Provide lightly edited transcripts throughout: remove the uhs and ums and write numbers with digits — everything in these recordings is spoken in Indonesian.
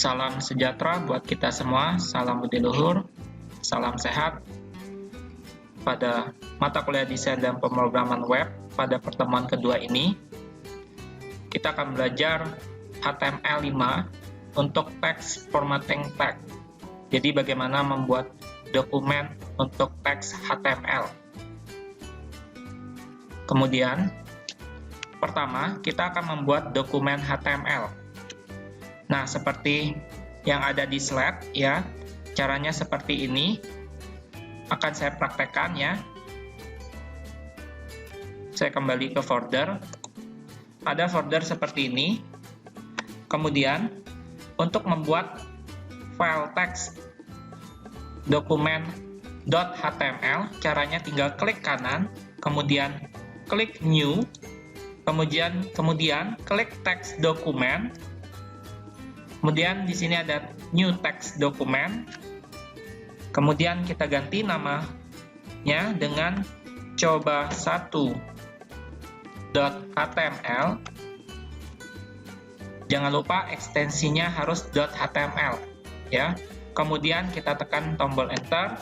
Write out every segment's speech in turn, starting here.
Salam sejahtera buat kita semua, salam budi luhur, salam sehat. Pada mata kuliah desain dan pemrograman web, pada pertemuan kedua ini, kita akan belajar HTML5 untuk text formatting tag. Jadi bagaimana membuat dokumen untuk teks HTML. Kemudian, pertama kita akan membuat dokumen HTML. Nah, seperti yang ada di slide ya, caranya seperti ini. Akan saya praktekkan ya. Saya kembali ke folder. Ada folder seperti ini. Kemudian, untuk membuat file teks dokumen .html, caranya tinggal klik kanan, kemudian klik new, kemudian klik text dokumen. Kemudian di sini ada new text dokumen. Kemudian kita ganti namanya dengan coba1.html. Jangan lupa ekstensinya harus .html ya. Kemudian kita tekan tombol enter.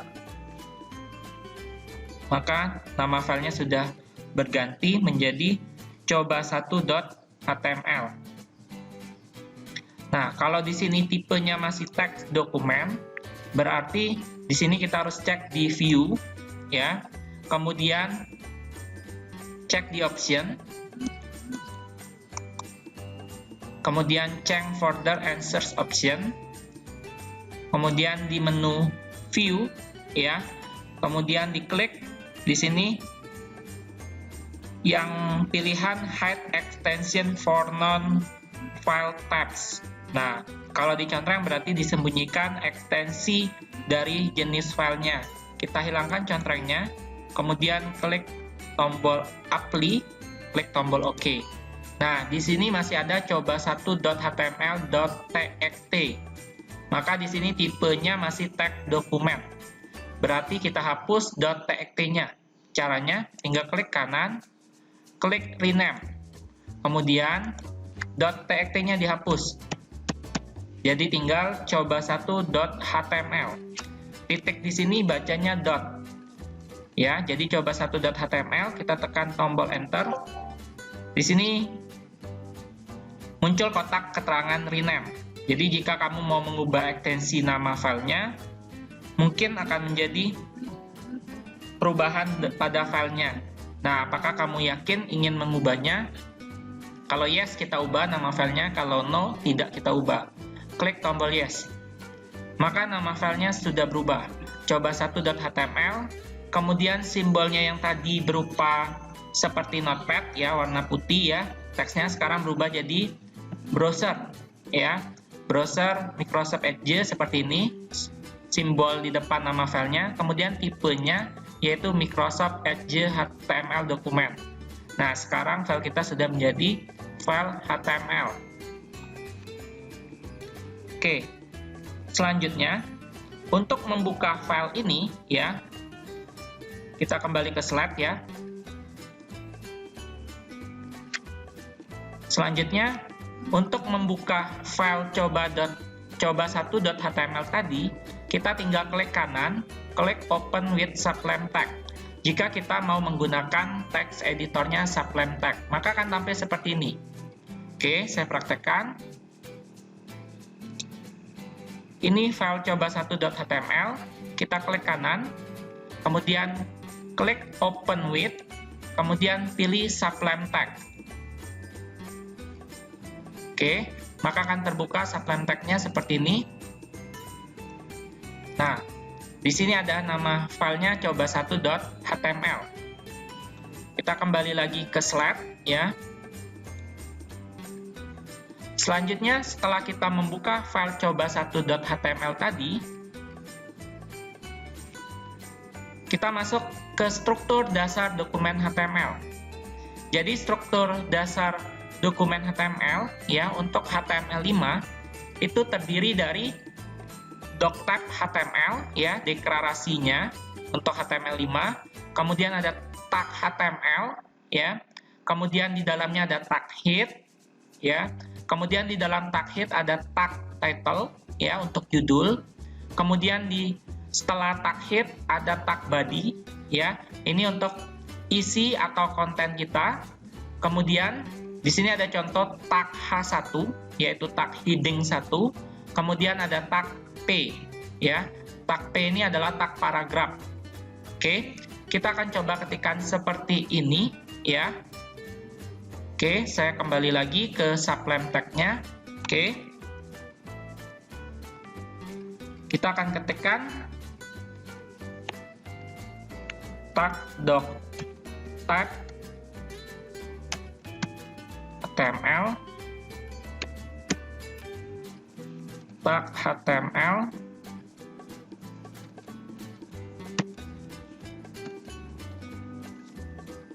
Maka nama filenya sudah berganti menjadi coba1.html. Nah, kalau di sini tipenya masih teks dokumen, berarti di sini kita harus cek di view, ya. Kemudian cek di option, kemudian change folder and search option, kemudian di menu view, ya. Kemudian diklik di sini yang pilihan hide extension for non-file tabs. Nah, kalau dicontreng berarti disembunyikan ekstensi dari jenis filenya. Kita hilangkan contrengnya, kemudian klik tombol apply, klik tombol OK. Nah, di sini masih ada coba1.html.txt. Maka di sini tipenya masih teks dokumen. Berarti kita hapus .txt-nya. Caranya tinggal klik kanan, klik rename. Kemudian .txt-nya dihapus. Jadi tinggal coba1.html. Titik di sini bacanya dot. Ya, jadi coba1.html, kita tekan tombol enter. Di sini muncul kotak keterangan rename. Jadi jika kamu mau mengubah ekstensi nama filenya, mungkin akan menjadi perubahan pada filenya. Nah, apakah kamu yakin ingin mengubahnya? Kalau yes, kita ubah nama filenya. Kalau no, tidak kita ubah. Klik tombol yes. Maka nama filenya sudah berubah. Coba1.html. Kemudian simbolnya yang tadi berupa seperti notepad ya, warna putih ya. Teksnya sekarang berubah jadi browser ya. Browser Microsoft Edge seperti ini. Simbol di depan nama filenya. Kemudian tipenya yaitu Microsoft Edge HTML dokumen. Nah, sekarang file kita sudah menjadi file HTML. Oke, selanjutnya untuk membuka file ini ya, kita kembali ke slide ya. Selanjutnya untuk membuka file coba1.html tadi, kita tinggal klik kanan, klik open with Sublime Text. Jika kita mau menggunakan text editornya Sublime Text, maka akan tampil seperti ini. Oke, saya praktekkan. Ini file coba1.html, kita klik kanan, kemudian klik open with, kemudian pilih Sublime Text. Oke, maka akan terbuka Sublime Text-nya seperti ini. Nah, di sini ada nama filenya coba1.html. Kita kembali lagi ke slide ya. Selanjutnya, setelah kita membuka file coba1.html tadi, kita masuk ke struktur dasar dokumen HTML. Jadi struktur dasar dokumen HTML ya, untuk HTML5 itu terdiri dari doctype HTML ya, deklarasinya untuk HTML5, kemudian ada tag HTML ya, kemudian di dalamnya ada tag head ya. Kemudian di dalam tag head ada tag title ya untuk judul. Kemudian setelah tag head ada tag body ya. Ini untuk isi atau konten kita. Kemudian di sini ada contoh tag H1 yaitu tag heading 1. Kemudian ada tag P ya. Tag P ini adalah tag paragraf. Oke, kita akan coba ketikkan seperti ini ya. Oke, saya kembali lagi ke sublime tag-nya. Oke. Kita akan ketikkan tag doc tag HTML tag HTML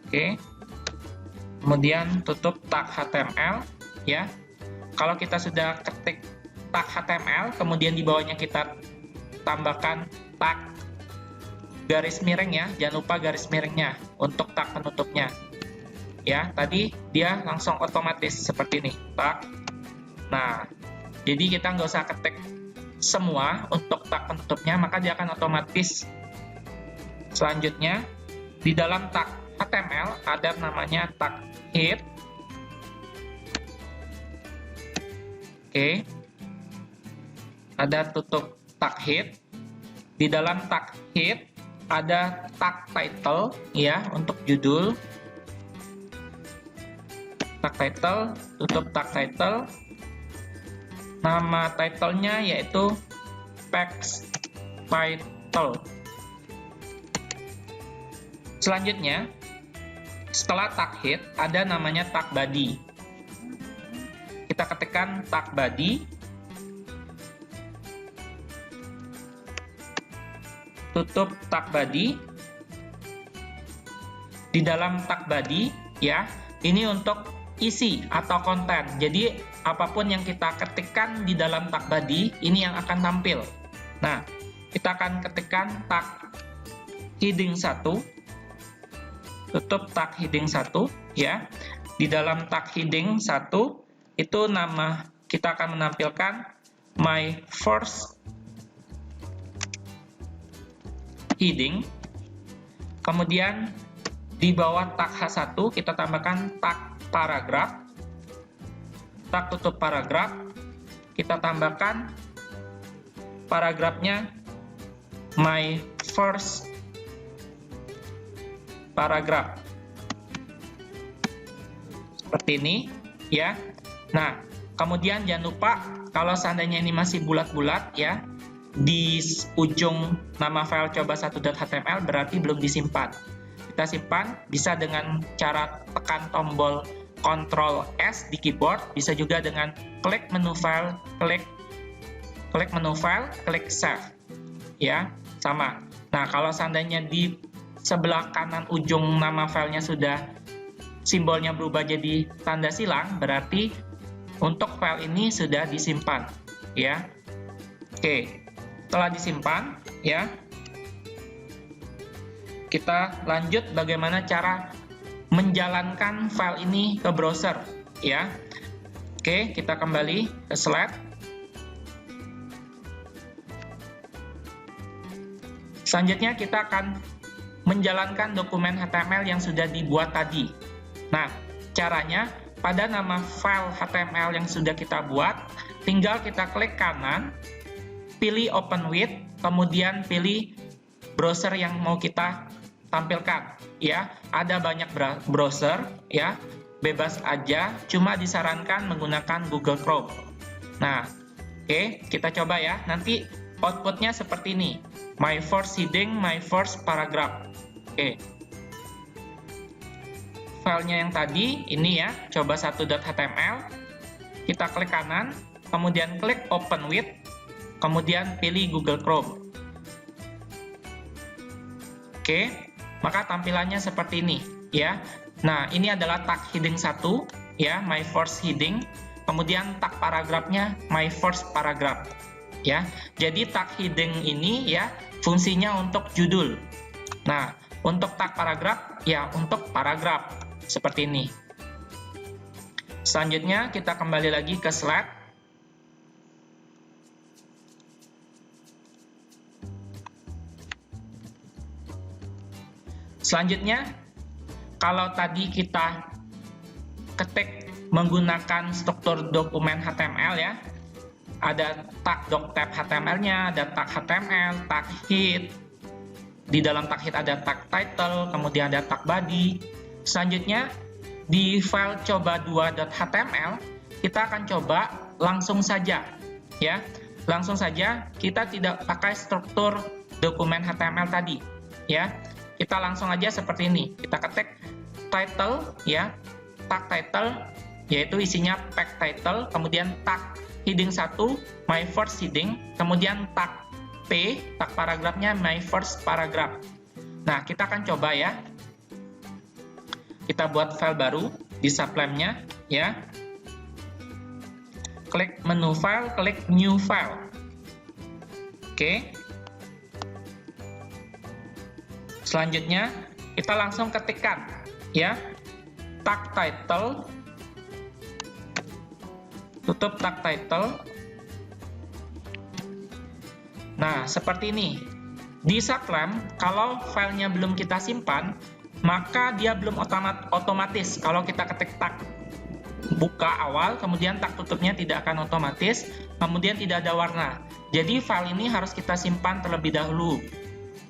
oke. Kemudian tutup tag HTML ya. Kalau kita sudah ketik tag HTML, kemudian di bawahnya kita tambahkan tag garis miring ya. Jangan lupa garis miringnya untuk tag penutupnya. Ya, tadi dia langsung otomatis seperti ini, tag. Nah, jadi kita nggak usah ketik semua untuk tag penutupnya, maka dia akan otomatis. Selanjutnya, di dalam tag HTML ada namanya tag head. Oke. Ada tutup tag head. Di dalam tag head ada tag title ya untuk judul. Tag title, tutup tag title. Nama title-nya yaitu text title. Selanjutnya, setelah tag head ada namanya tag body. Kita ketikkan tag body. Tutup tag body. Di dalam tag body ya, ini untuk isi atau konten. Jadi apapun yang kita ketikkan di dalam tag body ini yang akan tampil. Nah, kita akan ketikkan tag heading 1. Tutup tag heading 1 ya. Di dalam tag heading 1 itu nama kita akan menampilkan my first heading. Kemudian di bawah tag H1 kita tambahkan tag paragraf. Tag tutup paragraf. Kita tambahkan paragrafnya my first paragraf. Seperti ini ya. Nah, kemudian jangan lupa kalau seandainya ini masih bulat-bulat ya, di ujung nama file coba1.html berarti belum disimpan. Kita simpan bisa dengan cara tekan tombol Ctrl S di keyboard, bisa juga dengan klik menu file, klik menu file, klik save. Ya, sama. Nah, kalau seandainya di sebelah kanan ujung nama filenya sudah simbolnya berubah jadi tanda silang, berarti untuk file ini sudah disimpan ya. Oke, setelah disimpan ya, kita lanjut bagaimana cara menjalankan file ini ke browser ya. Oke, kita kembali ke slide. Selanjutnya kita akan menjalankan dokumen HTML yang sudah dibuat tadi. Nah, caranya pada nama file HTML yang sudah kita buat, tinggal kita klik kanan, pilih Open With, kemudian pilih browser yang mau kita tampilkan. Ya, ada banyak browser, ya, bebas aja, cuma disarankan menggunakan Google Chrome. Nah, oke, kita coba ya. Nanti outputnya seperti ini. My first heading, my first paragraph. Oke. Filenya yang tadi, ini ya, coba1.html. Kita klik kanan, kemudian klik Open With, kemudian pilih Google Chrome. Oke, maka tampilannya seperti ini, ya. Nah, ini adalah tag heading 1, ya, my first heading. Kemudian tag paragrafnya, my first paragraph. Ya, jadi tag heading ini ya fungsinya untuk judul. Nah, untuk tag paragraf ya untuk paragraf seperti ini. Selanjutnya kita kembali lagi ke slide. Selanjutnya, kalau tadi kita ketik menggunakan struktur dokumen HTML ya, ada tag doctype HTML-nya, ada tag HTML, tag head. Di dalam tag head ada tag title, kemudian ada tag body. Selanjutnya, di file coba2.html, kita akan coba langsung saja ya. Langsung saja, kita tidak pakai struktur dokumen HTML tadi ya. Kita langsung aja seperti ini. Kita ketik title ya, tag title yaitu isinya pack title, kemudian tag heading 1 my first heading, kemudian tag P, tag paragrafnya my first paragraph. Nah, kita akan coba ya. Kita buat file baru di Sublime-nya ya. Klik menu file, klik new file. Oke. Selanjutnya kita langsung ketikkan ya, tag title, tutup tag title. Nah, seperti ini. Di Sublime, kalau filenya belum kita simpan, maka dia belum otomatis. Kalau kita ketik tag buka awal, kemudian tag tutupnya tidak akan otomatis, kemudian tidak ada warna. Jadi file ini harus kita simpan terlebih dahulu.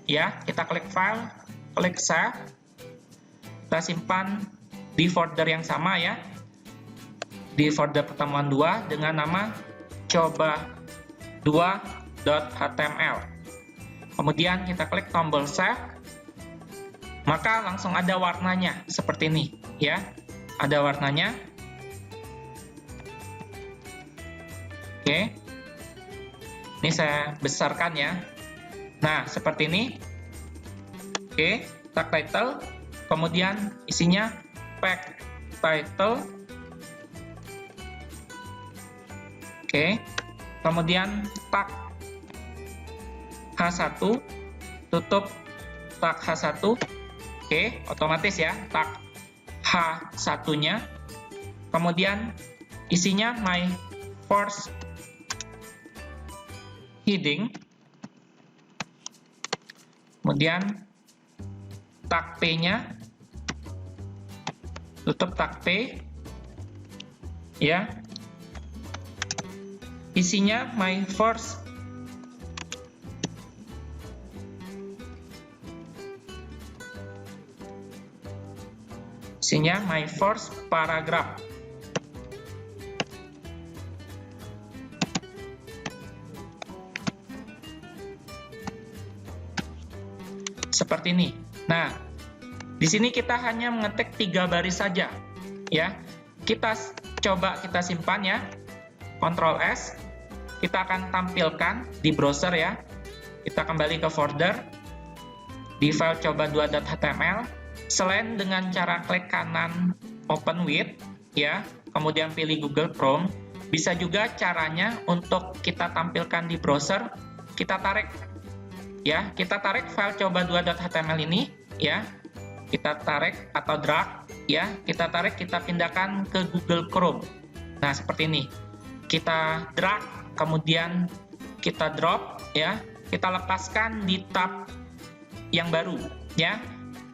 Ya, kita klik file, klik save. Kita simpan di folder yang sama ya. Di folder pertemuan 2 dengan nama coba2.html. Kemudian kita klik tombol save. Maka langsung ada warnanya seperti ini ya. Ada warnanya. Oke. Ini saya besarkan ya. Nah, seperti ini. Oke, tag title, kemudian isinya pack title. Oke. Kemudian tag H1, tutup tag H1. Oke, otomatis ya, tag H1-nya. Kemudian isinya my first heading. Kemudian tag P-nya, tutup tag P. Ya. Isinya my first paragraph. Seperti ini. Nah, di sini kita hanya mengetik 3 baris saja, ya. Kita coba kita simpan ya. Ctrl S. Kita akan tampilkan di browser ya. Kita kembali ke folder di file coba2.html. Selain dengan cara klik kanan Open with, ya, kemudian pilih Google Chrome, bisa juga caranya untuk kita tampilkan di browser, kita tarik. Ya, kita tarik file coba2.html ini, ya, kita tarik atau drag, ya, kita tarik, kita pindahkan ke Google Chrome. Nah, seperti ini. Kita drag, kemudian kita drop, ya, kita lepaskan di tab yang baru, ya,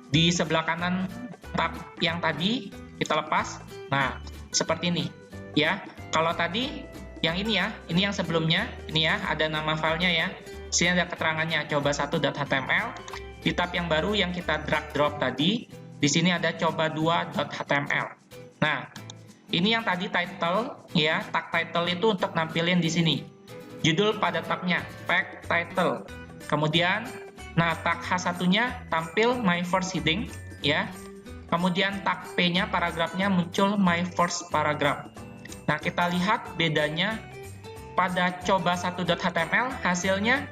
di sebelah kanan tab yang tadi kita lepas. Nah, seperti ini, ya. Kalau tadi yang ini ya, ini yang sebelumnya, ini ya, ada nama filenya ya. Di sini ada keterangannya coba1.html. Di tab yang baru yang kita drag drop tadi, di sini ada coba2.html. Nah, ini yang tadi title ya, tag title itu untuk nampilin di sini. Judul pada tabnya pack title. Kemudian nah tag H1-nya tampil my first heading ya. Kemudian tag P-nya paragrafnya muncul my first paragraph. Nah, kita lihat bedanya pada coba1.html hasilnya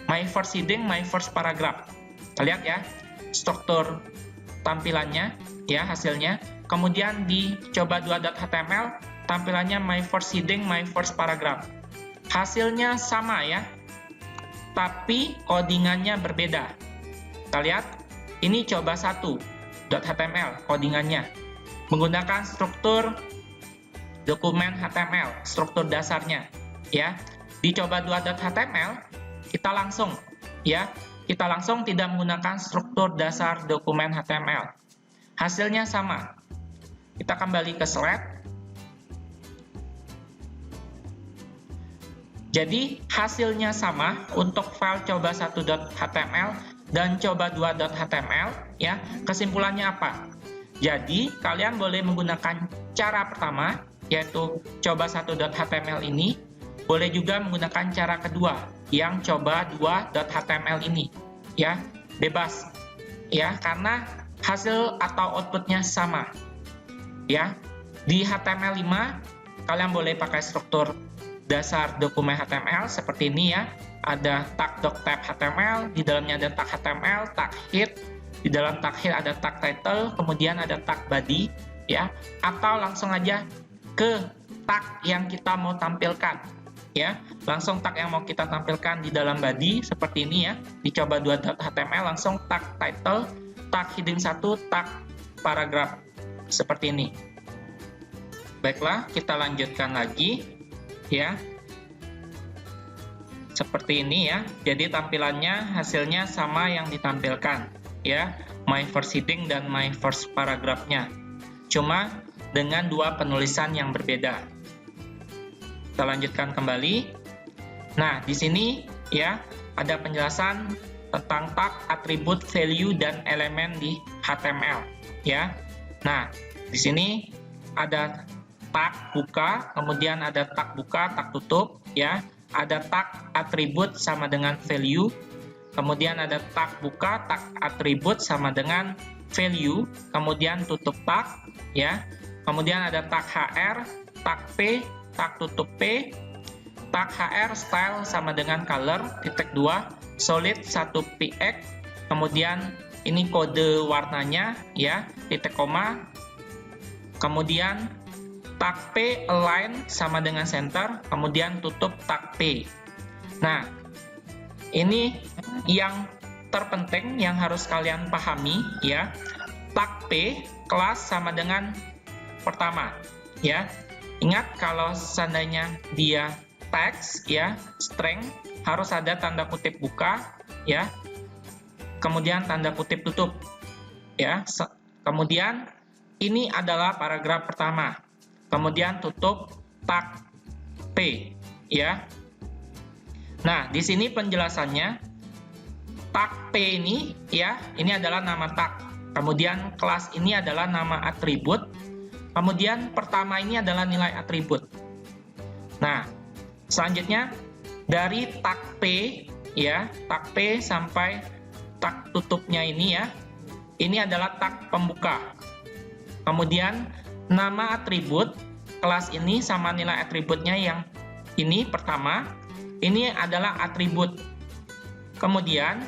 my first heading, my first paragraph. Kita lihat ya, struktur tampilannya ya, hasilnya. Kemudian di coba2.html tampilannya my first heading, my first paragraph. Hasilnya sama ya, tapi codingannya berbeda. Kita lihat, ini coba1.html codingannya menggunakan struktur dokumen HTML, struktur dasarnya, ya. Di coba2.html kita langsung tidak menggunakan struktur dasar dokumen HTML. Hasilnya sama. Kita kembali ke slide. Jadi hasilnya sama untuk file coba1.html dan coba2.html, ya. Kesimpulannya apa? Jadi kalian boleh menggunakan cara pertama, yaitu coba1.html ini, boleh juga menggunakan cara kedua, yang coba2.html ini, ya. Bebas, ya, karena hasil atau outputnya sama, ya. Di HTML5 kalian boleh pakai struktur dasar dokumen HTML seperti ini, ya. Ada tag.tab HTML, di dalamnya ada tag HTML, tag head, di dalam tag head ada tag title, kemudian ada tag body, ya. Atau langsung aja ke tag yang kita mau tampilkan, ya. Langsung tag yang mau kita tampilkan di dalam body seperti ini, ya. Di coba2.html langsung tag title, tag heading 1, tag paragraf seperti ini. Baiklah, kita lanjutkan lagi, ya. Seperti ini, ya. Jadi tampilannya hasilnya sama yang ditampilkan, ya. My first heading dan my first paragraph-nya. Cuma dengan dua penulisan yang berbeda. Kita lanjutkan kembali. Nah, di sini, ya, ada penjelasan tentang tag, atribut, value, dan elemen di HTML, ya. Nah, di sini ada tag buka, kemudian ada tag buka, tag tutup, ya. Ada tag atribut sama dengan value, kemudian ada tag buka, tag atribut sama dengan value, kemudian tutup tag, ya. Kemudian ada tag HR, tag P, tag tutup P, tag HR style sama dengan color, titik 2, solid 1 px, kemudian ini kode warnanya, ya, titik koma, kemudian tag P align sama dengan center, kemudian tutup tag P. Nah, ini yang terpenting yang harus kalian pahami, ya. Tag P kelas sama dengan pertama, ya. Ingat kalau seandainya dia teks, ya, string, harus ada tanda kutip buka, ya. Kemudian tanda kutip tutup, ya. Kemudian ini adalah paragraf pertama. Kemudian tutup tag P, ya. Nah, di sini penjelasannya, tag P ini, ya, ini adalah nama tag. Kemudian kelas ini adalah nama atribut. Kemudian pertama ini adalah nilai atribut. Nah, selanjutnya dari tag P, ya, tag P sampai tag tutupnya ini, ya, ini adalah tag pembuka. Kemudian nama atribut kelas ini sama nilai atributnya yang ini pertama, ini adalah atribut. Kemudian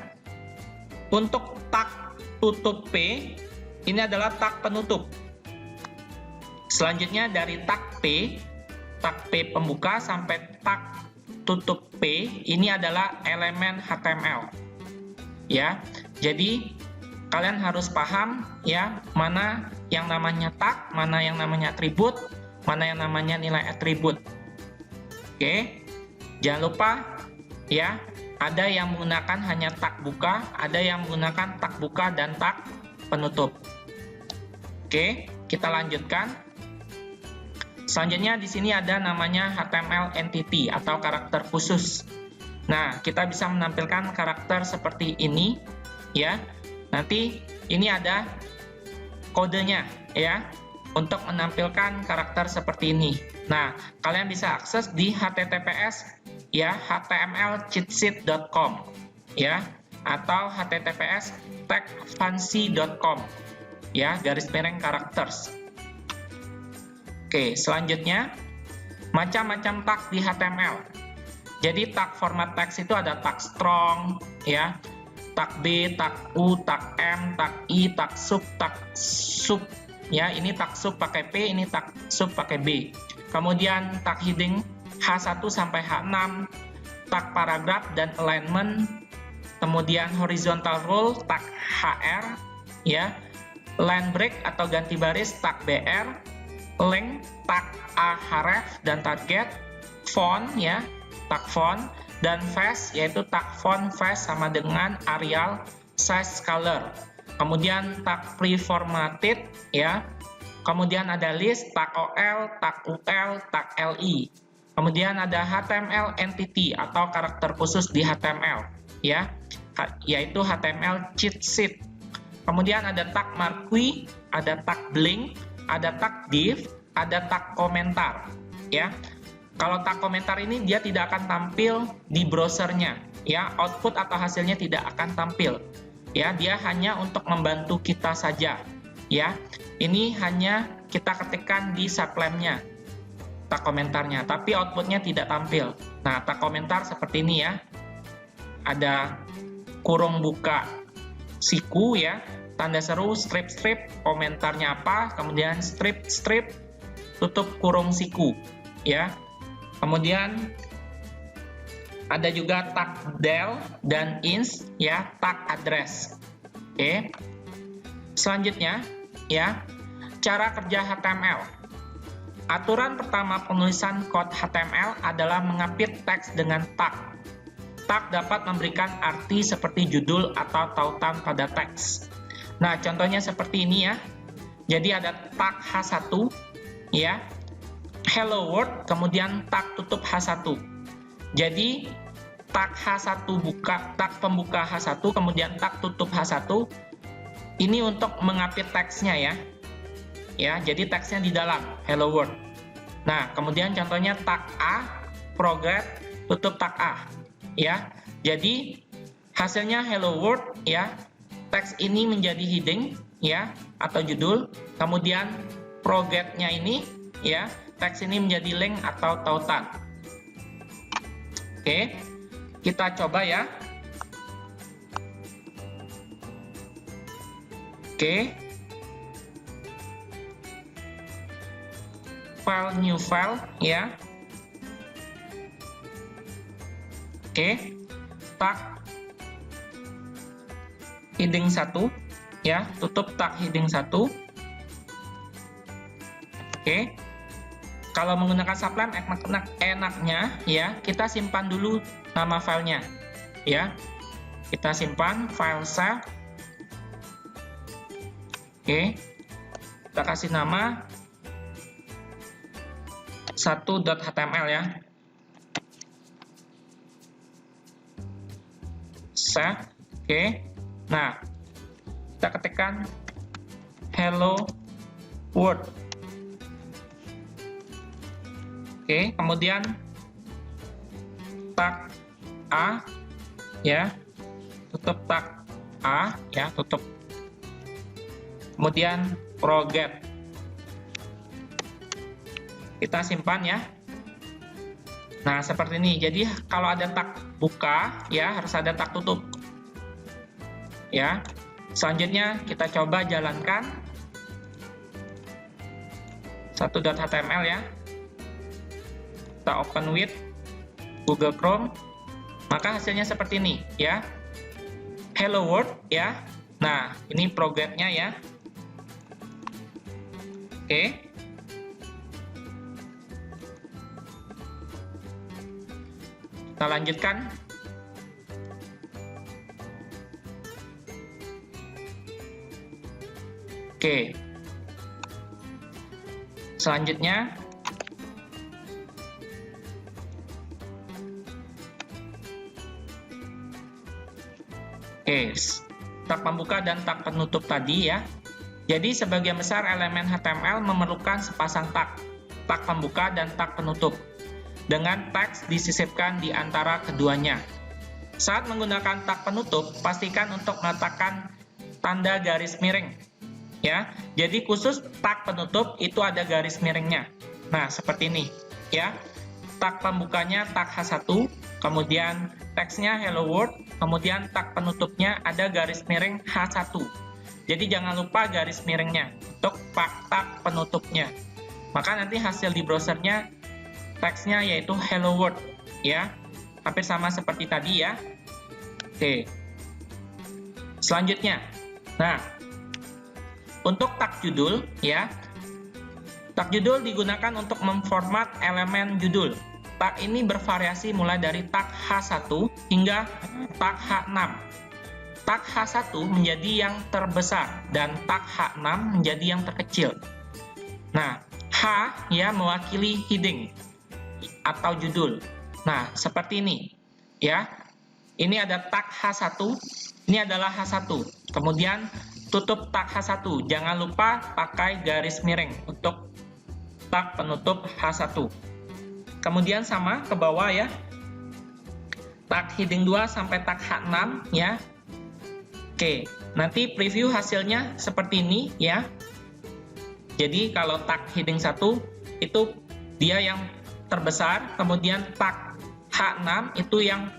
untuk tag tutup P, ini adalah tag penutup. Selanjutnya dari tag P pembuka sampai tag tutup P, ini adalah elemen HTML, ya. Jadi kalian harus paham, ya, mana yang namanya tag, mana yang namanya atribut, mana yang namanya nilai atribut. Oke, jangan lupa, ya, ada yang menggunakan hanya tag buka, ada yang menggunakan tag buka dan tag penutup. Oke, kita lanjutkan. Selanjutnya di sini ada namanya HTML entity atau karakter khusus. Nah, kita bisa menampilkan karakter seperti ini, ya. Nanti ini ada kodenya, ya, untuk menampilkan karakter seperti ini. Nah, kalian bisa akses di https, ya, htmlcheatsheet.com, ya, atau https tagfancy.com, ya, _characters. Oke, selanjutnya macam-macam tag di HTML. Jadi tag format teks itu ada tag strong, ya, tag B, tag U, tag M, tag I, tag sub, ya. Ini tag sub pakai P, ini tag sub pakai B. Kemudian tag heading H1 sampai H6, tag paragraf dan alignment. Kemudian horizontal rule tag HR, ya. Line break atau ganti baris tag BR. link, tag ahref dan target, font ya, tag font, dan face yaitu tag font face sama dengan Arial size color. Kemudian tag preformatted ya. Kemudian ada list, tag OL, tag UL, tag LI. Kemudian ada HTML entity atau karakter khusus di HTML ya, yaitu HTML cheat sheet. Kemudian ada tag marquee, ada tag blink, ada tag div, ada tag komentar ya. Kalau tag komentar ini dia tidak akan tampil di browsernya ya, output atau hasilnya tidak akan tampil ya, dia hanya untuk membantu kita saja ya. Ini hanya kita ketikkan di sublime-nya tag komentarnya, tapi outputnya tidak tampil. Nah, tag komentar seperti ini ya, ada kurung buka siku ya, tanda seru, strip, komentarnya apa, kemudian strip, tutup kurung siku ya. Kemudian ada juga tag del dan ins ya, tag address. Oke. Selanjutnya ya, cara kerja HTML. Aturan pertama penulisan kode HTML adalah mengapit teks dengan tag. Tag dapat memberikan arti seperti judul atau tautan pada teks. Nah, contohnya seperti ini ya. Jadi ada tag H1 ya, hello world, kemudian tag tutup H1. Jadi tag H1 buka, tag pembuka H1, kemudian tag tutup H1. Ini untuk mengapit teksnya ya. Ya, jadi teksnya di dalam hello world. Nah, kemudian contohnya tag A, progress, tutup tag A ya. Jadi hasilnya hello world ya. Teks ini menjadi heading ya atau judul, kemudian progress-nya ini ya, teks ini menjadi link atau tautan. Oke, kita coba ya. Oke, file new file ya. Oke, tag heading 1 ya, tutup tag heading 1. Oke. Kalau menggunakan sublime enaknya ya, kita simpan dulu nama filenya ya. Kita simpan file save. Oke. Kita kasih nama 1.html ya. Save. Oke. Nah, kita ketikkan hello world. Oke, kemudian tag A ya, tutup tag A ya, tutup. Kemudian progress. Kita simpan ya. Nah, seperti ini. Jadi kalau ada tag buka ya, harus ada tag tutup. Ya. Selanjutnya kita coba jalankan 1.html ya. Kita open with Google Chrome, maka hasilnya seperti ini ya, hello world ya. Nah, ini progress-nya ya. Oke, kita lanjutkan. Oke, selanjutnya tag pembuka dan tag penutup tadi ya. Jadi sebagian besar elemen HTML memerlukan sepasang tag pembuka dan tag penutup, dengan teks disisipkan di antara keduanya. Saat menggunakan tag penutup, pastikan untuk meletakkan tanda garis miring ya. Jadi khusus tag penutup itu ada garis miringnya. Nah, seperti ini ya. Tag pembukanya tag H1, kemudian teksnya hello world, kemudian tag penutupnya ada garis miring H1. Jadi jangan lupa garis miringnya untuk tag penutupnya. Maka nanti hasil di browsernya teksnya yaitu hello world ya. Hampir sama seperti tadi ya. Oke. Selanjutnya. Nah, untuk tag judul ya. Tag judul digunakan untuk memformat elemen judul. Tag ini bervariasi mulai dari tag H1 hingga tag H6. Tag H1 menjadi yang terbesar dan tag H6 menjadi yang terkecil. Nah, H ya mewakili heading atau judul. Nah, seperti ini ya. Ini ada tag H1, ini adalah H1. Kemudian tutup tag H1. Jangan lupa pakai garis miring untuk tag penutup H1. Kemudian sama ke bawah ya. Tag heading 2 sampai tag H6 ya. Oke, nanti preview hasilnya seperti ini ya. Jadi kalau tag heading 1 itu dia yang terbesar, kemudian tag H6 itu yang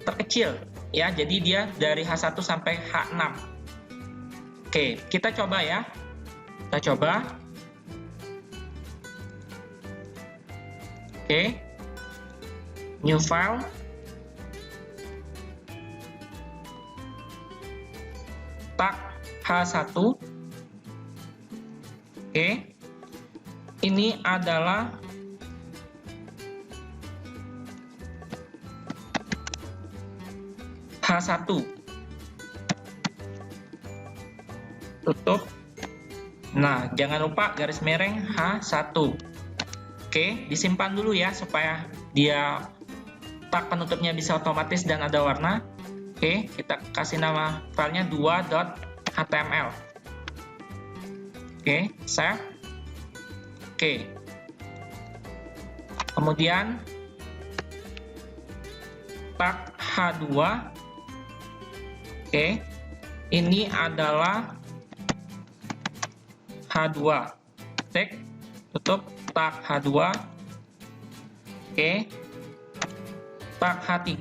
terkecil ya. Jadi dia dari H1 sampai H6. Oke, kita coba ya. Kita coba. Oke. New file. Tag H1. Oke. Ini adalah H1. Tutup. Nah, jangan lupa garis miring H1. Oke, disimpan dulu ya supaya dia tag penutupnya bisa otomatis dan ada warna. Oke, kita kasih nama filenya 2.html. Oke, save. Oke. Kemudian tag H2. Oke, ini adalah H2. Cek, tutup tag H2. Oke. Tag H3.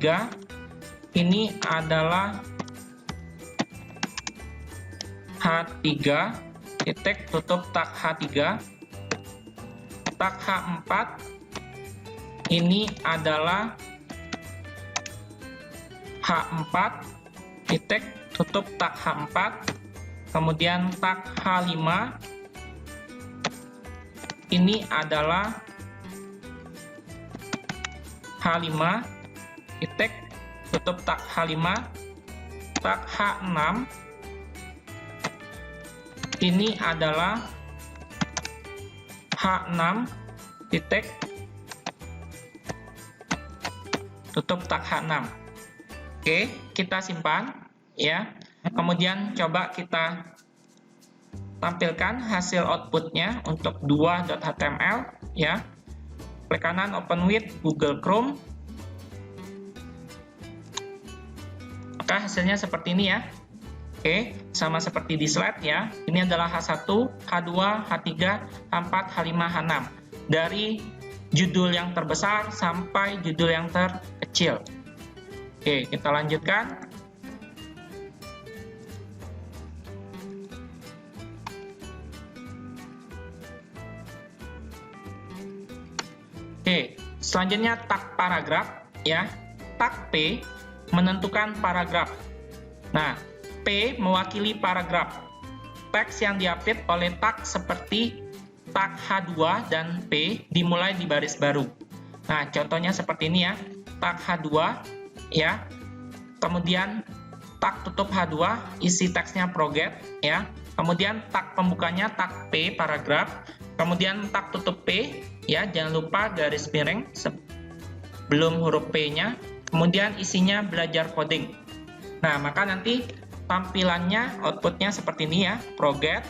Ini adalah H3. Titik, tutup tag H3. Tag H4. Ini adalah H4. Titik, tutup tag H4. Kemudian tag H5. Ini adalah H5. Titik, tutup tag H5. Tag H6. Ini adalah H6. Titik, tutup tag H6. Oke, kita simpan ya. Kemudian coba kita tampilkan hasil outputnya untuk 2.html ya. Klik kanan open with Google Chrome. Maka hasilnya seperti ini ya. Oke, sama seperti di slide ya. Ini adalah H1, H2, H3, H4, H5, H6. Dari judul yang terbesar sampai judul yang terkecil. Oke, kita lanjutkan. Oke, selanjutnya tag paragraf ya. Tag P menentukan paragraf. Nah, P mewakili paragraf. Teks yang diapit oleh tag seperti tag H2 dan P dimulai di baris baru. Nah, contohnya seperti ini ya. Tag H2 ya. Kemudian tag tutup H2 isi teksnya proget ya. Kemudian tag pembukanya tag P paragraf. Kemudian tag tutup P ya, jangan lupa garis miring sebelum huruf P-nya. Kemudian isinya belajar coding. Nah, maka nanti tampilannya outputnya seperti ini ya. Proget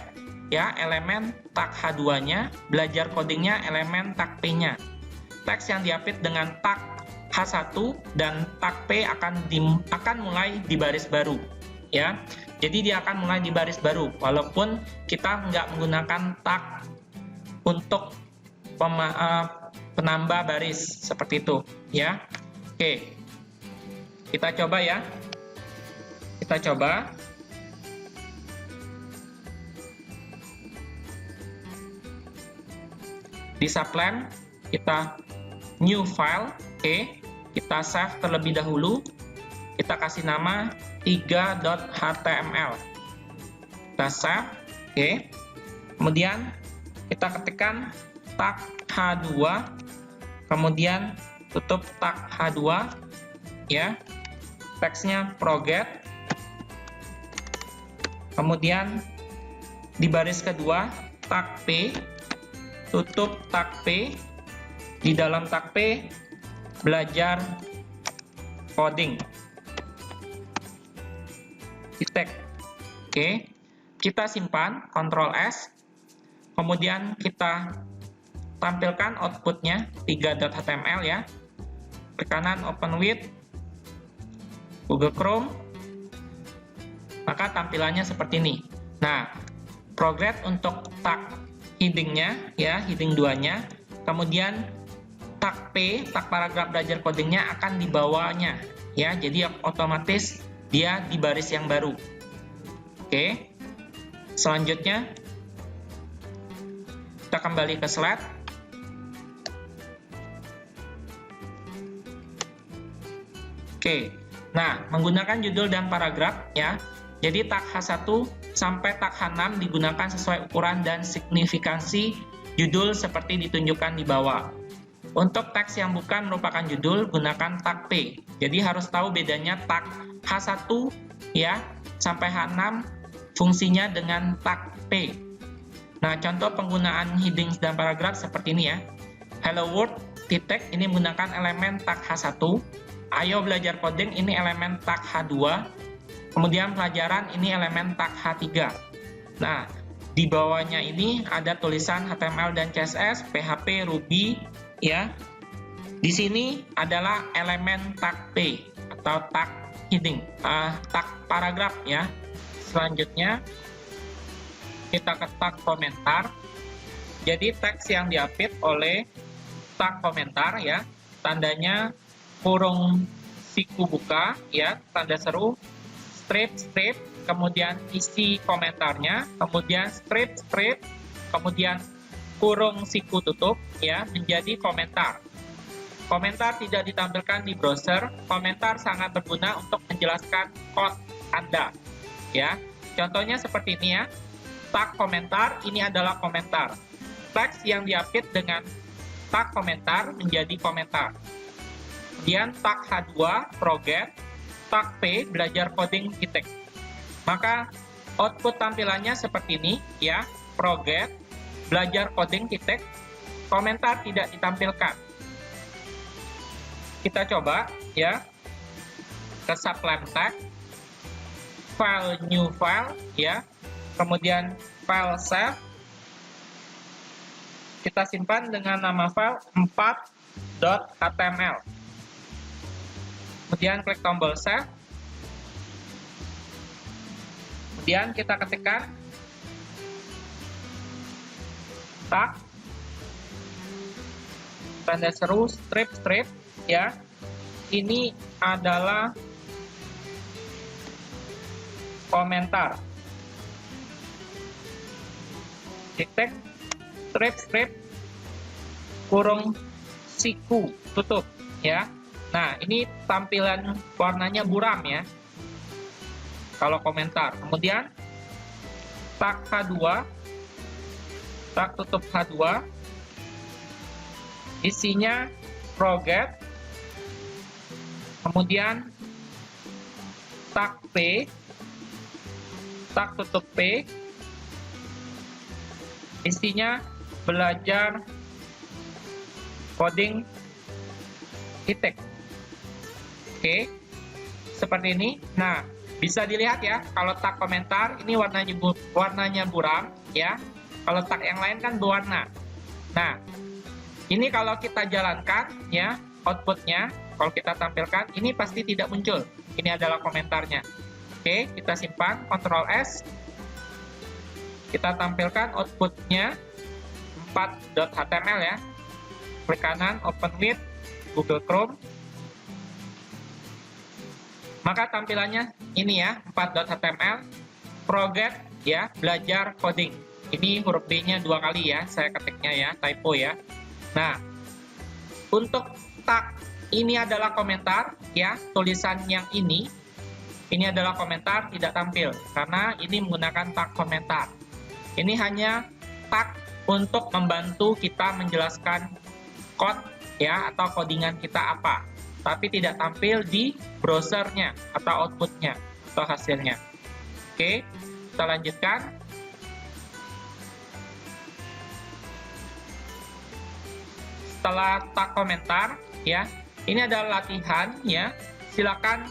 ya, elemen tag H2-nya, belajar codingnya elemen tag P-nya. Teks yang diapit dengan tag H1 dan tag P akan mulai di baris baru ya. Jadi dia akan mulai di baris baru walaupun kita nggak menggunakan tag untuk penambah baris seperti itu ya. Oke, kita coba ya. Kita coba. Di subline kita new file. Oke, kita save terlebih dahulu. Kita kasih nama 3.html. Kita save. Oke. Kemudian Kita ketikkan tag H2, kemudian tutup tag H2, ya. Teksnya proget. Kemudian di baris kedua tag P, tutup tag P. Di dalam tag P belajar coding. Titik. Oke. Kita simpan, Ctrl S. Kemudian kita tampilkan outputnya 3.html ya. Klik kanan open with Google Chrome. Maka tampilannya seperti ini. Nah, progress untuk tag headingnya ya, heading 2-nya. Kemudian tag P, tag paragraf belajar codingnya akan di bawahnya ya. Jadi otomatis dia di baris yang baru. Oke. Selanjutnya kita kembali ke slide. Oke. Nah, menggunakan judul dan paragraf ya. Jadi tag H1 sampai tag H6 digunakan sesuai ukuran dan signifikansi judul seperti ditunjukkan di bawah. Untuk teks yang bukan merupakan judul, gunakan tag P. Jadi harus tahu bedanya tag H1 ya sampai H6 fungsinya dengan tag P. Nah, contoh penggunaan heading dan paragraf seperti ini ya. Hello World, titik, ini menggunakan elemen tag H1. Ayo belajar coding, ini elemen tag H2. Kemudian pelajaran, ini elemen tag H3. Nah, di bawahnya ini ada tulisan HTML dan CSS, PHP, Ruby, ya. Di sini adalah elemen tag P atau tag heading, tag paragraf ya. Selanjutnya kita ke tag komentar. Jadi teks yang diapit oleh tag komentar ya, tandanya kurung siku buka ya, tanda seru, strip, kemudian isi komentarnya, kemudian strip, kemudian kurung siku tutup ya, menjadi komentar. Komentar tidak ditampilkan di browser. Komentar sangat berguna untuk menjelaskan kode Anda ya. Contohnya seperti ini ya. Tag komentar, ini adalah komentar. Teks yang diapit dengan tag komentar menjadi komentar. Kemudian tag H2 progress, tag P belajar coding titik. Maka output tampilannya seperti ini ya, progress, belajar coding titik, komentar tidak ditampilkan. Kita coba ya ke sublime text, file new file ya, kemudian file save, kita simpan dengan nama file 4.html. Kemudian klik tombol save. Kemudian kita ketikkan tag, tanda seru, strip ya. Ini adalah komentar. Titik, strip, kurung siku tutup ya. Nah, ini tampilan warnanya buram ya, kalau komentar. Kemudian tag H2, tag tutup H2, isinya progress, kemudian tag P, tag tutup P, isinya belajar coding titik. Oke, seperti ini. Nah, bisa dilihat ya, kalau tag komentar ini warnanya buram ya. Kalau tag yang lain kan berwarna. Nah, ini kalau kita jalankan ya, outputnya kalau kita tampilkan ini pasti tidak muncul. Ini adalah komentarnya. Oke, kita simpan, Ctrl S. Kita tampilkan outputnya 4.html ya. Klik kanan, open with Google Chrome. Maka tampilannya ini ya, 4.html, progress ya, belajar coding. Ini huruf D-nya 2 kali ya, saya ketiknya ya, typo ya. Nah, untuk tag ini adalah komentar ya, tulisan yang ini adalah komentar, tidak tampil karena ini menggunakan tag komentar. Ini hanya tag untuk membantu kita menjelaskan code ya atau codingan kita apa, tapi tidak tampil di browsernya atau outputnya atau hasilnya. Oke, kita lanjutkan. Setelah tag komentar ya, ini adalah latihan ya. Silakan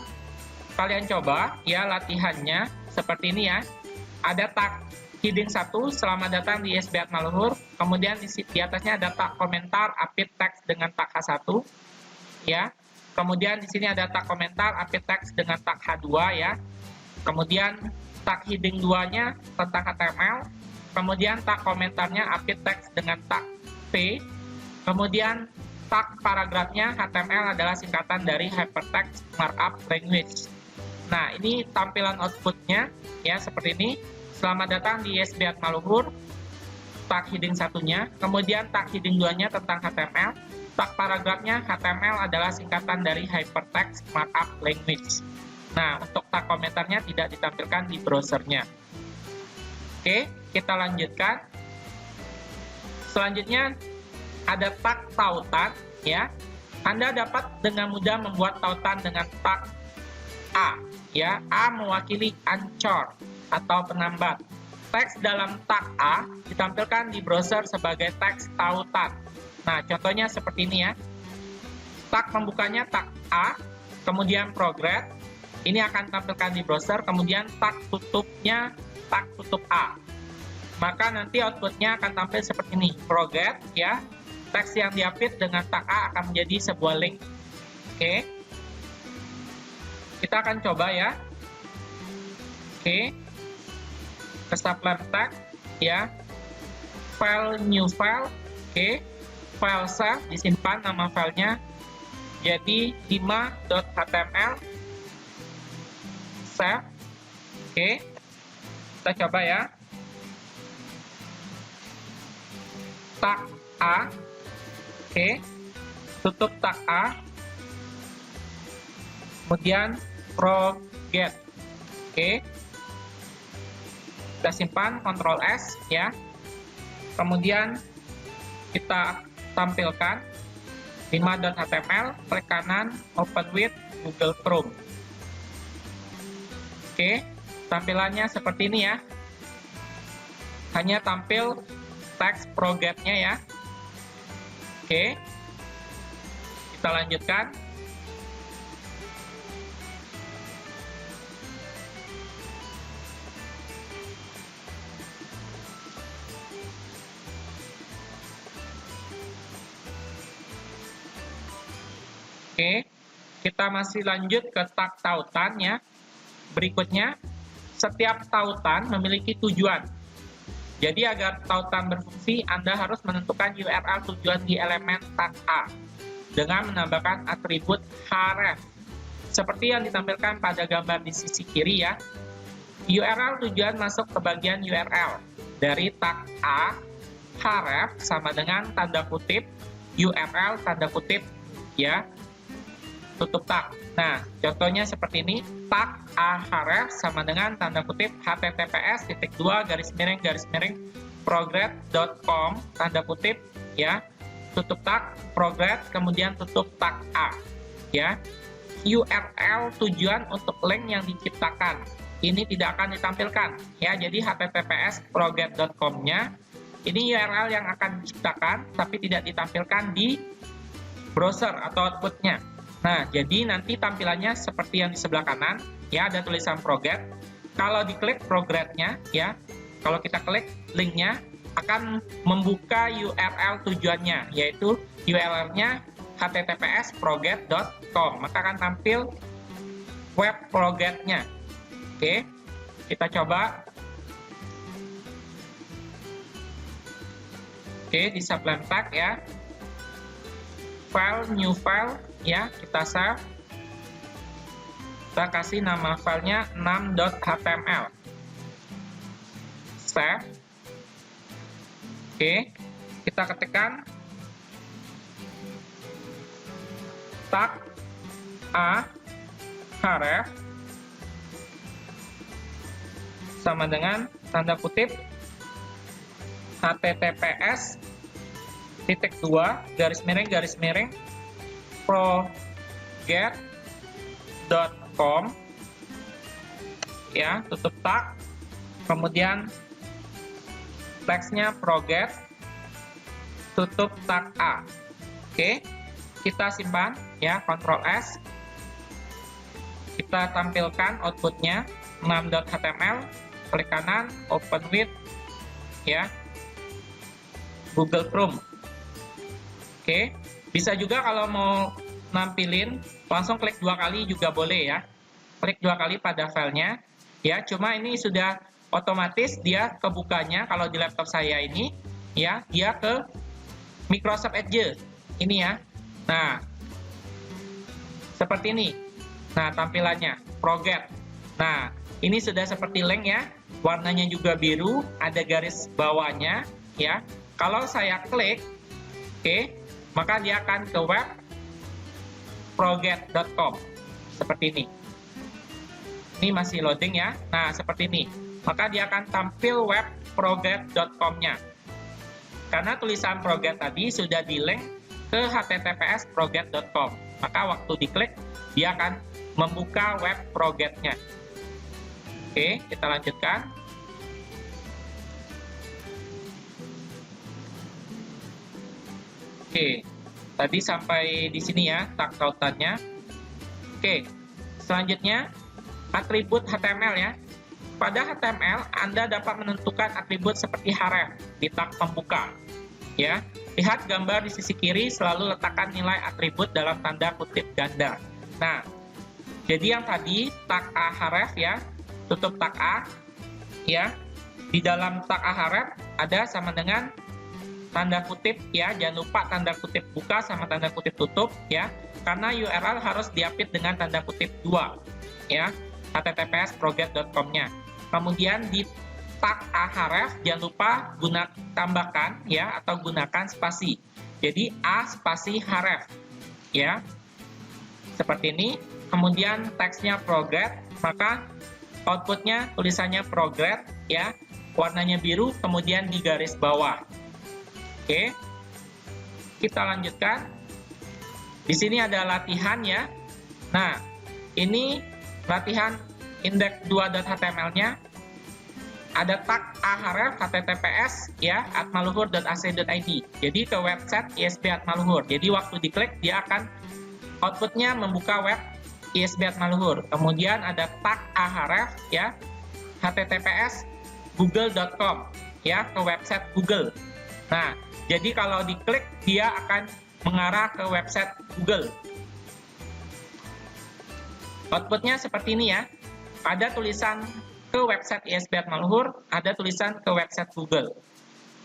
kalian coba ya latihannya seperti ini ya. Ada tag heading 1, selamat datang di ISB Atmaluhur. Kemudian di atasnya ada tag komentar update teks dengan tag H1 ya. Kemudian di sini ada tag komentar update teks dengan tag H2 ya. Kemudian tag heading 2-nya tentang HTML. Kemudian tag komentarnya update teks dengan tag P. Kemudian tag paragrafnya HTML adalah singkatan dari Hypertext Markup Language. Nah, ini tampilan outputnya ya seperti ini. Selamat datang di ISB Atmaluhur. Tag heading 1-nya, kemudian tag heading 2-nya tentang HTML. Tag paragrafnya HTML adalah singkatan dari Hypertext Markup Language. Nah, untuk tag komentarnya tidak ditampilkan di browsernya. Oke, kita lanjutkan. Selanjutnya ada tag tautan ya. Anda dapat dengan mudah membuat tautan dengan tag A ya. A mewakili ancor atau penambat. Teks dalam tag A ditampilkan di browser sebagai teks tautan. Nah, contohnya seperti ini ya. Tag pembukanya tag A, kemudian progress. Ini akan tampilkan di browser, kemudian tag tutupnya tag tutup A. Maka nanti outputnya akan tampil seperti ini. Progress ya. Teks yang diapit dengan tag A akan menjadi sebuah link. Oke. Kita akan coba ya. Oke. Ke subline tag ya. File new file. Oke. File save disimpan nama filenya jadi 5.html. Save. Oke. Kita coba ya. Tag A. Oke, tutup tag A, kemudian forget. Oke, kita simpan, Ctrl S ya. Kemudian kita tampilkan 5.html, klik kanan, open with Google Chrome. Oke, tampilannya seperti ini ya. Hanya tampil teks forget-nya ya. Oke, kita lanjutkan. Oke, kita masih lanjut ke tag tautan ya. Berikutnya, setiap tautan memiliki tujuan. Jadi agar tautan berfungsi, Anda harus menentukan URL tujuan di elemen tag A dengan menambahkan atribut href. Seperti yang ditampilkan pada gambar di sisi kiri ya. URL tujuan masuk ke bagian URL. Dari tag A, href sama dengan tanda kutip, URL tanda kutip ya. Tutup tag. Nah, contohnya seperti ini, tag A href sama dengan tanda kutip https://progress.com tanda kutip ya. Tutup tag progress, kemudian tutup tag A ya. URL tujuan untuk link yang diciptakan ini tidak akan ditampilkan ya. Jadi https://progress.com-nya ini URL yang akan diciptakan tapi tidak ditampilkan di browser atau outputnya. Nah, jadi nanti tampilannya seperti yang di sebelah kanan, ya, ada tulisan progress. Kalau diklik progress-nya, ya, kalau kita klik link-nya, akan membuka URL tujuannya, yaitu URL-nya https://progress.com. Maka akan tampil web progress-nya. Oke, kita coba. Oke, di subline tag, ya. File, new file. Ya, kita save. Kita kasih nama filenya 6.html. Save. Oke, kita ketikkan tag A href sama dengan tanda kutip https://proget.com, ya, tutup tag, kemudian teksnya proget, tutup tag A. Oke, kita simpan ya, Ctrl S. Kita tampilkan outputnya 6.html, klik kanan, open with ya Google Chrome. Oke, bisa juga kalau mau nampilin langsung klik 2 kali juga boleh ya. Klik 2 kali pada filenya ya, cuma ini sudah otomatis dia kebukanya kalau di laptop saya ini ya, dia ke Microsoft Edge ini ya. Nah, seperti ini. Nah, tampilannya proget. Nah, ini sudah seperti link ya. Warnanya juga biru, ada garis bawahnya ya. Kalau saya klik, oke, maka dia akan ke web proget.com. Seperti ini. Ini masih loading ya. Nah, seperti ini. Maka dia akan tampil web proget.com-nya. Karena tulisan proget tadi sudah di-link ke https://proget.com. Maka waktu diklik, dia akan membuka web progetnya. Oke, kita lanjutkan. Oke, tadi sampai di sini ya, tag tautannya. Oke, selanjutnya atribut HTML ya. Pada HTML, Anda dapat menentukan atribut seperti href di tag pembuka. Ya, lihat gambar di sisi kiri, selalu letakkan nilai atribut dalam tanda kutip ganda. Nah, jadi yang tadi tag A href ya, tutup tag A ya. Di dalam tag A href ada sama dengan tanda kutip ya, jangan lupa tanda kutip buka sama tanda kutip tutup ya. Karena URL harus diapit dengan tanda kutip 2 ya, https://proget.com-nya. Kemudian di tag A href jangan lupa tambahkan ya, atau gunakan spasi. Jadi A spasi href ya. Seperti ini. Kemudian teksnya proget, maka outputnya tulisannya proget ya, warnanya biru, kemudian di garis bawah. Oke, kita lanjutkan. Di sini ada latihan ya. Nah, ini latihan index2.html-nya. Ada tag A href https ya @maluhur.ac.id. Jadi ke website ISB@maluhur. Jadi waktu diklik dia akan outputnya membuka web ISB@maluhur. Kemudian ada tag A href ya https google.com ya, ke website Google. Nah, jadi kalau diklik dia akan mengarah ke website Google. Outputnya seperti ini ya. Ada tulisan ke website ISB@maluhur, ada tulisan ke website Google.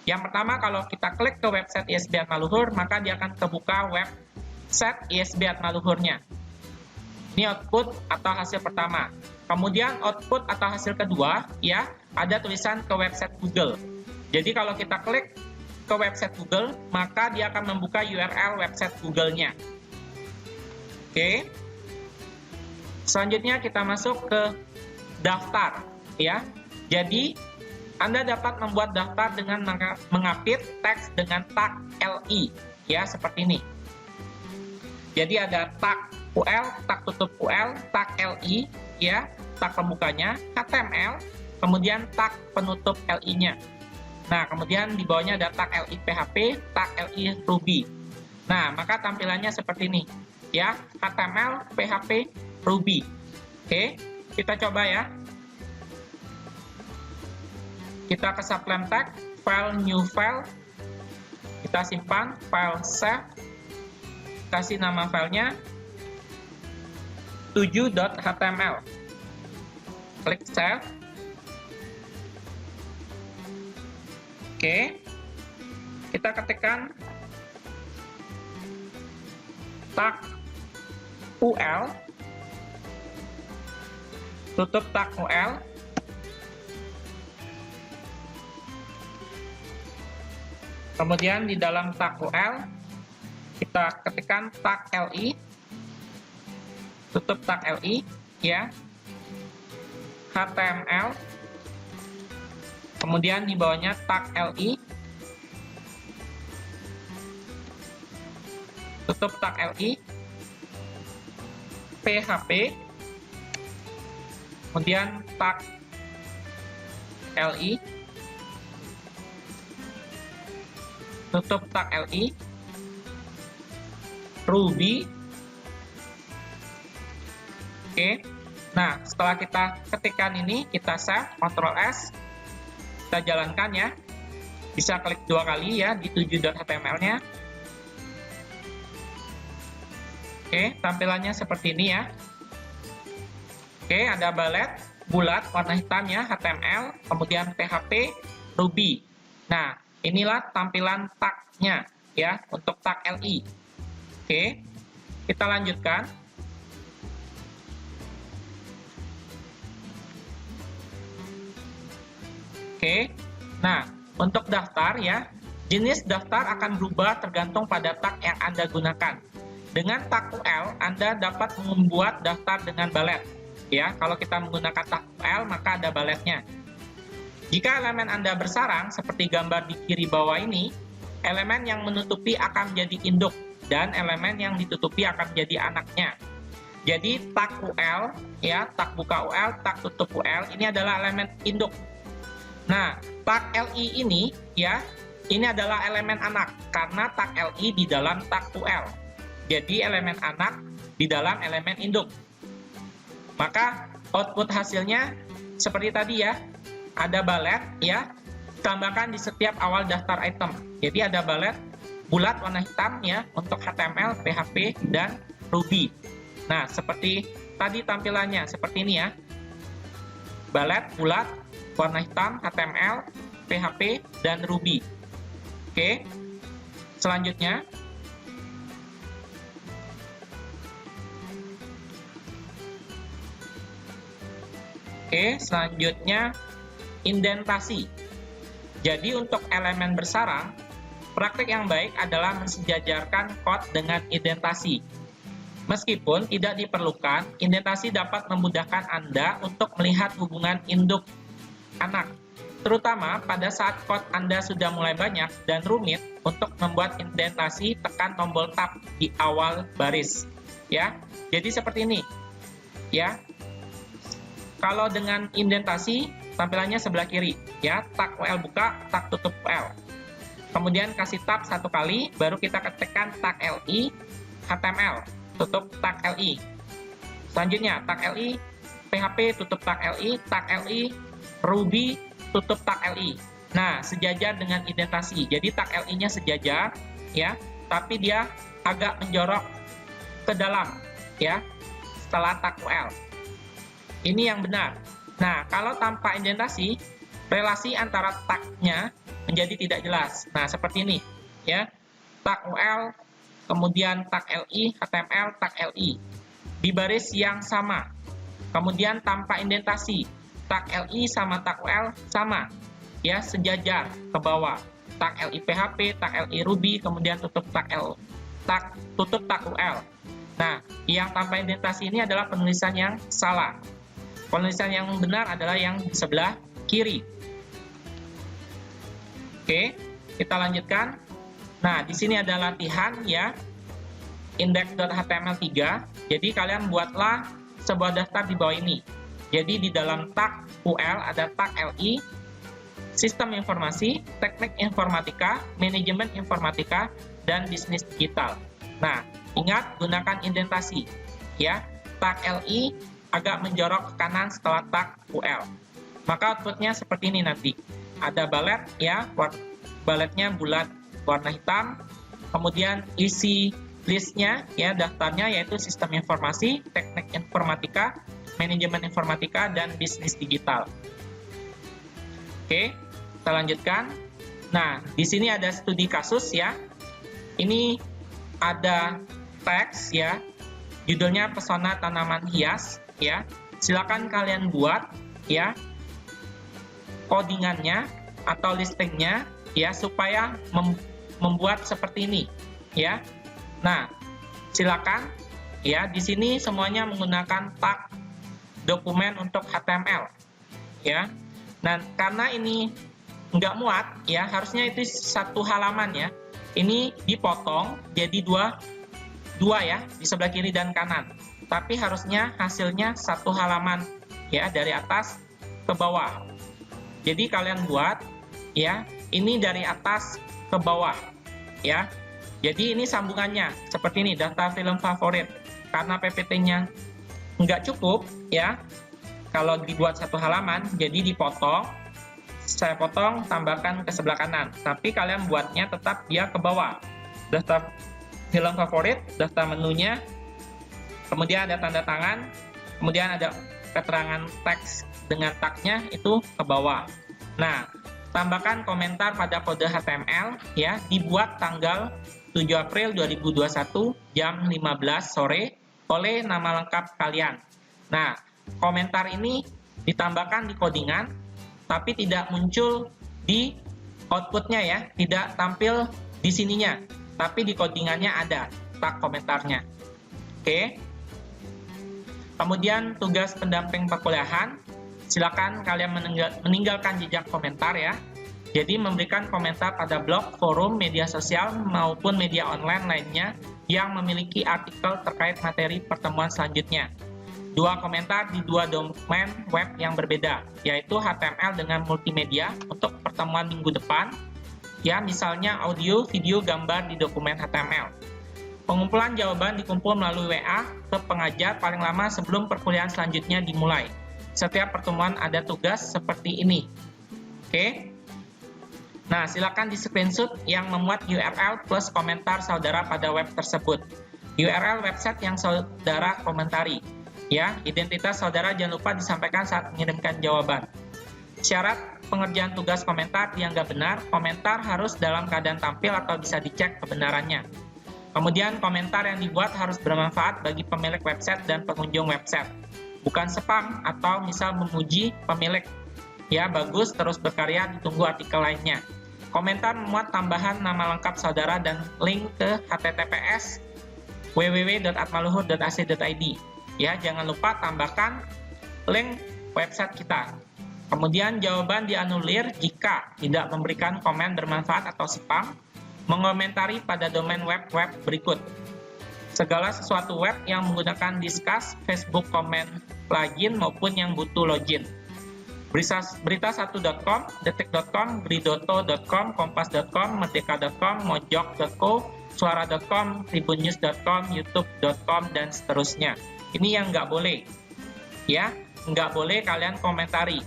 Yang pertama, kalau kita klik ke website ISB@maluhur, maka dia akan kebuka website ISB@maluhurnya. Ini output atau hasil pertama. Kemudian output atau hasil kedua, ya, ada tulisan ke website Google. Jadi kalau kita klik ke website Google, maka dia akan membuka URL website Google-nya. Oke. Selanjutnya kita masuk ke daftar, ya. Jadi Anda dapat membuat daftar dengan mengapit teks dengan tag LI, ya, seperti ini. Jadi ada tag UL, tag tutup UL, tag LI, ya, tag pembukanya, HTML, kemudian tag penutup LI-nya. Nah, kemudian di bawahnya ada tag LI PHP, tag LI Ruby. Nah, maka tampilannya seperti ini, ya, HTML, PHP, Ruby. Oke, kita coba ya. Kita ke sublime text, file new file, kita simpan, file save, kasih nama filenya 7.html, klik save. Oke, kita ketikkan tag UL, tutup tag UL, kemudian di dalam tag UL kita ketikkan tag LI, tutup tag LI, ya, HTML, kemudian di bawahnya tag LI, tutup tag LI, PHP, kemudian tag LI, tutup tag LI, Ruby. Oke. Nah, setelah kita ketikkan ini, kita save, Ctrl S, kita jalankan ya. Bisa klik 2 kali ya di 7.html-nya. Oke, tampilannya seperti ini ya. Oke, ada balet bulat warna hitam ya, HTML, kemudian PHP, Ruby. Nah, inilah tampilan tag-nya ya untuk tag LI. Oke, kita lanjutkan. Oke, nah untuk daftar ya, jenis daftar akan berubah tergantung pada tag yang Anda gunakan. Dengan tag UL, Anda dapat membuat daftar dengan balet. Ya, kalau kita menggunakan tag UL, maka ada baletnya. Jika elemen Anda bersarang, seperti gambar di kiri bawah ini, elemen yang menutupi akan menjadi induk, dan elemen yang ditutupi akan menjadi anaknya. Jadi tag UL, ya, tag buka UL, tag tutup UL, ini adalah elemen induk. Nah, tag LI ini ya, ini adalah elemen anak karena tag LI di dalam tag UL. Jadi elemen anak di dalam elemen induk. Maka output hasilnya seperti tadi ya. Ada balet ya, tambahkan di setiap awal daftar item. Jadi ada balet bulat warna hitam ya untuk HTML, PHP dan Ruby. Nah, seperti tadi tampilannya seperti ini ya. Balet bulat warna hitam, HTML, PHP, dan Ruby. Oke, selanjutnya. Oke, selanjutnya indentasi. Jadi untuk elemen bersarang, praktik yang baik adalah mensejajarkan kode dengan indentasi. Meskipun tidak diperlukan, indentasi dapat memudahkan Anda untuk melihat hubungan induk anak, terutama pada saat kode Anda sudah mulai banyak dan rumit. Untuk membuat indentasi, tekan tombol tab di awal baris ya. Jadi seperti ini ya. Kalau dengan indentasi, tampilannya sebelah kiri ya, tag UL buka, tag tutup UL, kemudian kasih tab 1 kali, baru kita ketikkan tag LI, HTML, tutup tag LI. Selanjutnya tag LI, PHP, tutup tag LI, tag LI, Ruby, tutup tag LI. Nah, sejajar dengan indentasi. Jadi tag LI-nya sejajar ya, tapi dia agak menjorok ke dalam ya setelah tag UL. Ini yang benar. Nah, kalau tanpa indentasi, relasi antara tag-nya menjadi tidak jelas. Nah, seperti ini ya. Tag UL, kemudian tag LI, HTML, tag LI di baris yang sama. Kemudian tanpa indentasi, tag LI sama tag UL sama ya, sejajar ke bawah. Tag LI PHP, tag LI Ruby, kemudian tutup tag UL. Nah, yang tanpa indentasi ini adalah penulisan yang salah. Penulisan yang benar adalah yang di sebelah kiri. Oke, kita lanjutkan. Nah, di sini ada latihan ya, index.html3. Jadi kalian buatlah sebuah daftar di bawah ini. Jadi di dalam tag UL ada tag LI, sistem informasi, teknik informatika, manajemen informatika, dan bisnis digital. Nah, ingat gunakan indentasi ya. Tag LI agak menjorok ke kanan setelah tag UL. Maka outputnya seperti ini nanti. Ada balet ya, baletnya bulat warna hitam, kemudian isi listnya ya, daftarnya yaitu sistem informasi, teknik informatika, manajemen informatika, dan bisnis digital. Oke, kita lanjutkan. Nah, di sini ada studi kasus ya. Ini ada teks ya, judulnya pesona tanaman hias ya. Silakan kalian buat ya codingannya atau listingnya ya, supaya membuat seperti ini ya. Nah, silakan ya, di sini semuanya menggunakan tag dokumen untuk HTML ya. Nah, karena ini nggak muat ya, harusnya itu 1 halaman ya, ini dipotong jadi 2 dua ya, di sebelah kiri dan kanan. Tapi harusnya hasilnya satu halaman ya, dari atas ke bawah. Jadi kalian buat ya, ini dari atas ke bawah ya. Jadi ini sambungannya seperti ini, daftar film favorit. Karena PPT-nya nggak cukup ya, kalau dibuat satu halaman, jadi dipotong. Saya potong, tambahkan ke sebelah kanan. Tapi kalian buatnya tetap dia ke bawah. Daftar film favorit, daftar menunya, kemudian ada tanda tangan, kemudian ada keterangan teks dengan tagnya itu ke bawah. Nah, tambahkan komentar pada kode HTML ya, dibuat tanggal 7 April 2021 jam 15 sore oleh nama lengkap kalian. Nah, komentar ini ditambahkan di codingan, tapi tidak muncul di outputnya ya, tidak tampil di sininya, tapi di codingannya ada tag komentarnya. Oke. Kemudian tugas pendamping perkuliahan, silakan kalian meninggalkan jejak komentar ya. Jadi memberikan komentar pada blog, forum, media sosial maupun media online lainnya yang memiliki artikel terkait materi pertemuan selanjutnya. 2 komentar di 2 domain web yang berbeda, yaitu HTML dengan multimedia untuk pertemuan minggu depan, ya misalnya audio, video, gambar di dokumen HTML. Pengumpulan jawaban dikumpul melalui WA ke pengajar paling lama sebelum perkuliahan selanjutnya dimulai. Setiap pertemuan ada tugas seperti ini. Oke. Nah, silakan di screenshot yang memuat URL plus komentar saudara pada web tersebut. URL website yang saudara komentari. Ya, identitas saudara jangan lupa disampaikan saat mengirimkan jawaban. Syarat pengerjaan tugas komentar dianggap benar, komentar harus dalam keadaan tampil atau bisa dicek kebenarannya. Kemudian komentar yang dibuat harus bermanfaat bagi pemilik website dan pengunjung website. Bukan spam atau misal memuji pemilik. Ya, bagus, terus berkarya, ditunggu artikel lainnya. Komentar memuat tambahan nama lengkap saudara dan link ke https www.atmaluhur.ac.id. Ya, jangan lupa tambahkan link website kita. Kemudian jawaban dianulir jika tidak memberikan komen bermanfaat atau spam, mengomentari pada domain web berikut. Segala sesuatu web yang menggunakan Disqus, Facebook Comment Plugin maupun yang butuh login. Berita1.com, detik.com, bridoto.com, kompas.com, merdeka.com, mojok.co, suara.com, tribunnews.com, youtube.com, dan seterusnya. Ini yang nggak boleh, ya, nggak boleh kalian komentari,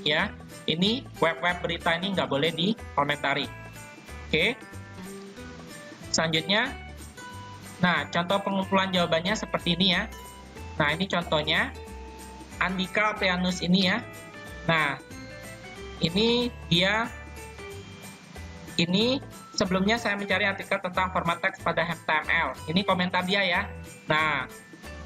ya. Ini web-web berita ini nggak boleh dikomentari. Oke. Selanjutnya, nah contoh pengumpulan jawabannya seperti ini ya. Nah ini contohnya, Andika Aprianus ini ya. Nah, ini dia, ini sebelumnya saya mencari artikel tentang format teks pada HTML. Ini komentar dia ya. Nah,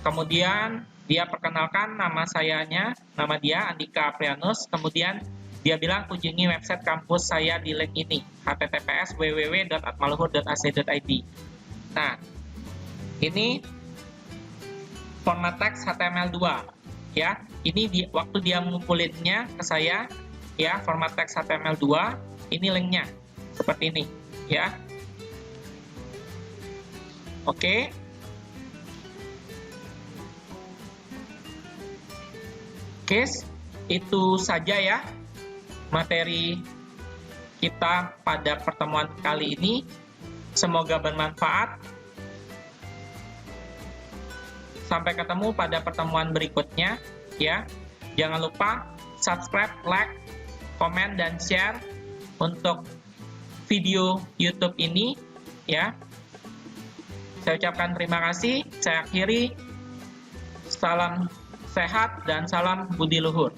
kemudian dia perkenalkan nama sayanya, nama dia Andika Aprianus. Kemudian dia bilang kunjungi website kampus saya di link ini, https www.atmaluhur.ac.id. Nah, ini format teks HTML2 ya. Ini waktu dia mengumpulinnya ke saya ya, format teks HTML2, ini linknya seperti ini ya. Oke. Oke, itu saja ya materi kita pada pertemuan kali ini. Semoga bermanfaat. Sampai ketemu pada pertemuan berikutnya ya. Jangan lupa subscribe, like, komen, dan share untuk video YouTube ini ya. Saya ucapkan terima kasih. Saya akhiri. Salam sehat dan salam budi luhur.